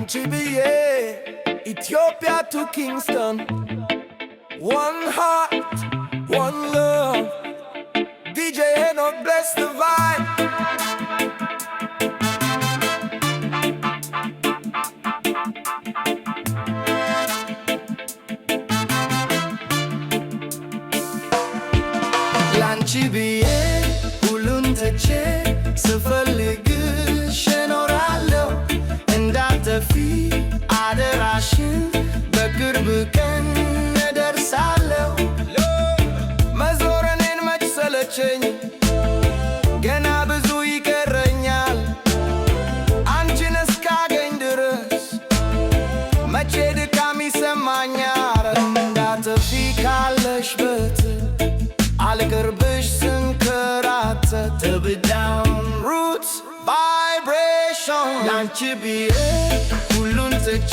ላንቺ ብዬ ኢትዮጵያ to Kingston one heart one love DJ Enoch bless the vibe ላንቺ ብዬ ሁሉን ትቼ ስፈልግሽ እኖራለሁ እንዳትጠፊ አደራሽን በቅርብ ቀን እደርሳለሁ መዞር እኔን መች ሰለቸኝ ገና ብዙ ይቀረኛል አንቺን እስካገኝ ድረስ መቼ ድካም ይሰማኛል እንዳትጠፊ ካለሽበት አልቅርብሽ ስንከራተት Till be down roots vibration ላንቺ ብዬ ሁሉን ትቼ